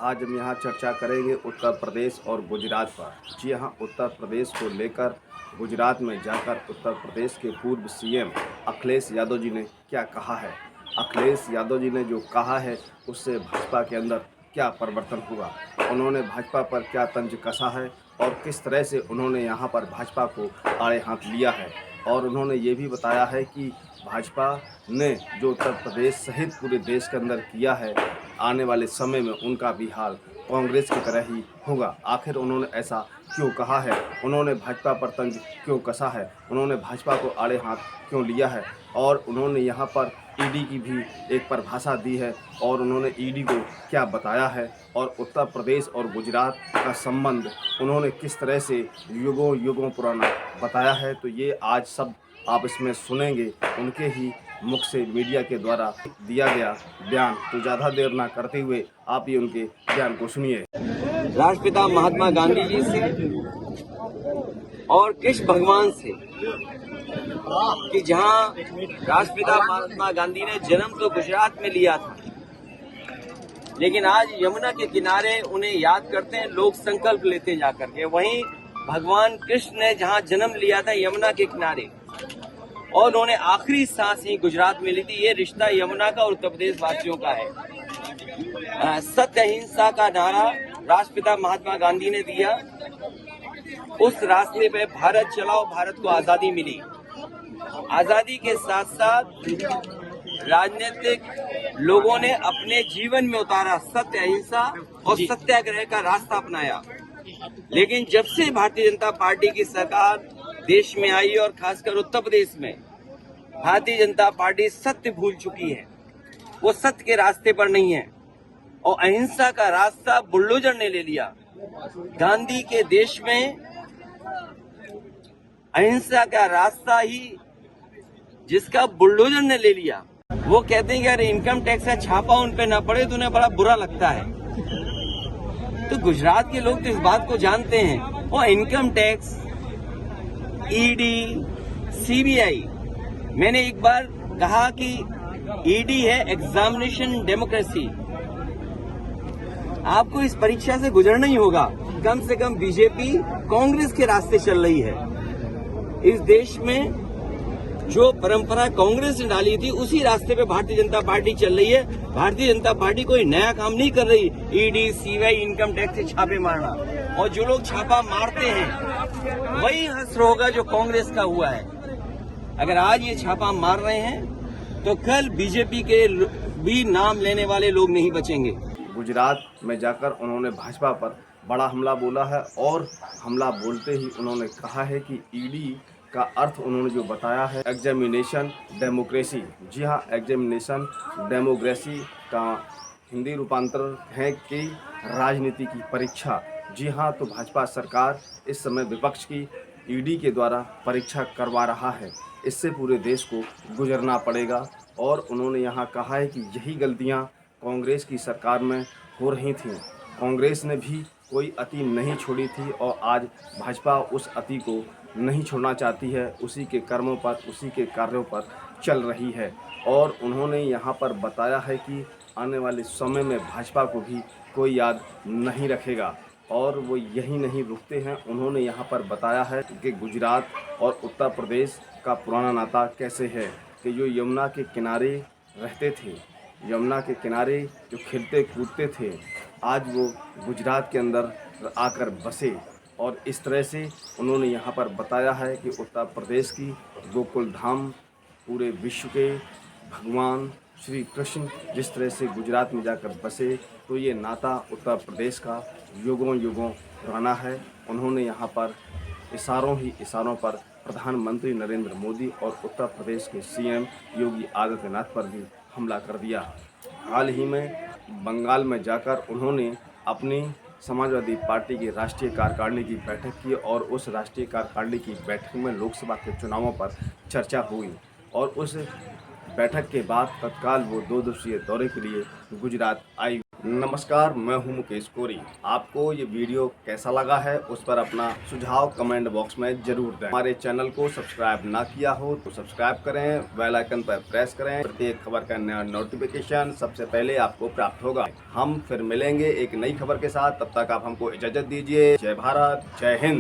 आज हम यहाँ चर्चा करेंगे उत्तर प्रदेश और गुजरात पर। जी हाँ, उत्तर प्रदेश को लेकर गुजरात में जाकर उत्तर प्रदेश के पूर्व सीएम अखिलेश यादव जी ने क्या कहा है। अखिलेश यादव जी ने जो कहा है उससे भाजपा के अंदर क्या परिवर्तन हुआ, उन्होंने भाजपा पर क्या तंज कसा है और किस तरह से उन्होंने यहाँ पर भाजपा को आड़े हाथ लिया है। और उन्होंने ये भी बताया है कि भाजपा ने जो उत्तर प्रदेश सहित पूरे देश के अंदर किया है, आने वाले समय में उनका भी हाल कांग्रेस की तरह ही होगा। आखिर उन्होंने ऐसा क्यों कहा है, उन्होंने भाजपा पर तंज क्यों कसा है, उन्होंने भाजपा को आड़े हाथ क्यों लिया है। और उन्होंने यहाँ पर ईडी की भी एक परिभाषा दी है और उन्होंने ईडी को क्या बताया है और उत्तर प्रदेश और गुजरात का संबंध उन्होंने किस तरह से युगों युगों पुराना बताया है। तो ये आज सब आप इसमें सुनेंगे, उनके ही मुख से मीडिया के द्वारा दिया गया बयान। तो ज़्यादा देर ना करते हुए आप ये उनके बयान को सुनिए। राष्ट्रपिता महात्मा गांधी जी से और कृष्ण भगवान से कि जहां राष्ट्रपिता महात्मा गांधी ने जन्म तो गुजरात में लिया था, लेकिन आज यमुना के किनारे उन्हें याद करते हैं लोग, संकल्प लेते जाकर के। वहीं भगवान कृष्ण ने जहां जन्म लिया था यमुना के किनारे, और उन्होंने आखिरी सांस ही गुजरात में ली थी। ये रिश्ता यमुना का और उत्तर प्रदेश वासियों का है। सत्य अहिंसा का नारा राष्ट्रपिता महात्मा गांधी ने दिया, उस रास्ते पे भारत चला और भारत को आजादी मिली। आजादी के साथ साथ राजनीतिक लोगों ने अपने जीवन में उतारा सत्य अहिंसा और सत्याग्रह का रास्ता अपनाया। लेकिन जब से भारतीय जनता पार्टी की सरकार देश में आई और खासकर उत्तर प्रदेश में, भारतीय जनता पार्टी सत्य भूल चुकी है, वो सत्य के रास्ते पर नहीं है और अहिंसा का रास्ता बुलडोजर ने ले लिया। गांधी के देश में अहिंसा का रास्ता ही जिसका बुलडोजर ने ले लिया, वो कहते हैं कि अरे इनकम टैक्स का छापा उन पे ना पड़े तो उन्हें बड़ा बुरा लगता है। तो गुजरात के लोग तो इस बात को जानते हैं, और इनकम टैक्स, ईडी, सीबीआई, मैंने एक बार कहा कि ईडी है एग्जामिनेशन डेमोक्रेसी। आपको इस परीक्षा से गुजरना ही होगा। कम से कम बीजेपी कांग्रेस के रास्ते चल रही है। इस देश में जो परंपरा कांग्रेस ने डाली थी उसी रास्ते पे भारतीय जनता पार्टी चल रही है। भारतीय जनता पार्टी कोई नया काम नहीं कर रही, ईडी, सीबीआई, इनकम टैक्स से छापे मारना। और जो लोग छापा मारते हैं वही हश्र होगा जो कांग्रेस का हुआ है। अगर आज ये छापा मार रहे हैं तो कल बीजेपी के भी नाम लेने वाले लोग नहीं बचेंगे। गुजरात में जाकर उन्होंने भाजपा पर बड़ा हमला बोला है और हमला बोलते ही उन्होंने कहा है कि ईडी का अर्थ उन्होंने जो बताया है एग्जामिनेशन डेमोक्रेसी। जी हाँ, एग्जामिनेशन डेमोक्रेसी का हिंदी रूपांतर है कि राजनीति की परीक्षा। जी हाँ, तो भाजपा सरकार इस समय विपक्ष की ईडी के द्वारा परीक्षा करवा रहा है। इससे पूरे देश को गुजरना पड़ेगा। और उन्होंने यहाँ कहा है कि यही गलतियाँ कांग्रेस की सरकार में हो रही थीं। कांग्रेस ने भी कोई अति नहीं छोड़ी थी और आज भाजपा उस अति को नहीं छोड़ना चाहती है, उसी के कर्मों पर, उसी के कार्यों पर चल रही है। और उन्होंने यहाँ पर बताया है कि आने वाले समय में भाजपा को भी कोई याद नहीं रखेगा और वो यही नहीं रुकते हैं। उन्होंने यहाँ पर बताया है कि गुजरात और उत्तर प्रदेश का पुराना नाता कैसे है, कि जो यमुना के किनारे रहते थे, यमुना के किनारे जो खेलते कूदते थे, आज वो गुजरात के अंदर आकर बसे। और इस तरह से उन्होंने यहाँ पर बताया है कि उत्तर प्रदेश की गोकुल धाम पूरे विश्व के भगवान श्री कृष्ण जिस तरह से गुजरात में जाकर बसे, तो ये नाता उत्तर प्रदेश का युगों युगों पुराना है। उन्होंने यहाँ पर इशारों पर प्रधानमंत्री नरेंद्र मोदी और उत्तर प्रदेश के सीएम योगी आदित्यनाथ पर भी हमला कर दिया। हाल ही में बंगाल में जाकर उन्होंने अपनी समाजवादी पार्टी की राष्ट्रीय कार्यकारिणी की बैठक की और उस राष्ट्रीय कार्यकारिणी की बैठक में लोकसभा के चुनावों पर चर्चा हुई और उस बैठक के बाद तत्काल वो 2 दिवसीय दौरे के लिए गुजरात आई। नमस्कार, मैं हूं मुकेश कोरी। आपको ये वीडियो कैसा लगा है उस पर अपना सुझाव कमेंट बॉक्स में जरूर दें। हमारे चैनल को सब्सक्राइब ना किया हो तो सब्सक्राइब करें, बेल आइकन पर प्रेस करें। प्रत्येक खबर का नया नोटिफिकेशन सबसे पहले आपको प्राप्त होगा। हम फिर मिलेंगे एक नई खबर के साथ, तब तक आप हमको इजाजत दीजिए। जय भारत, जय हिंद।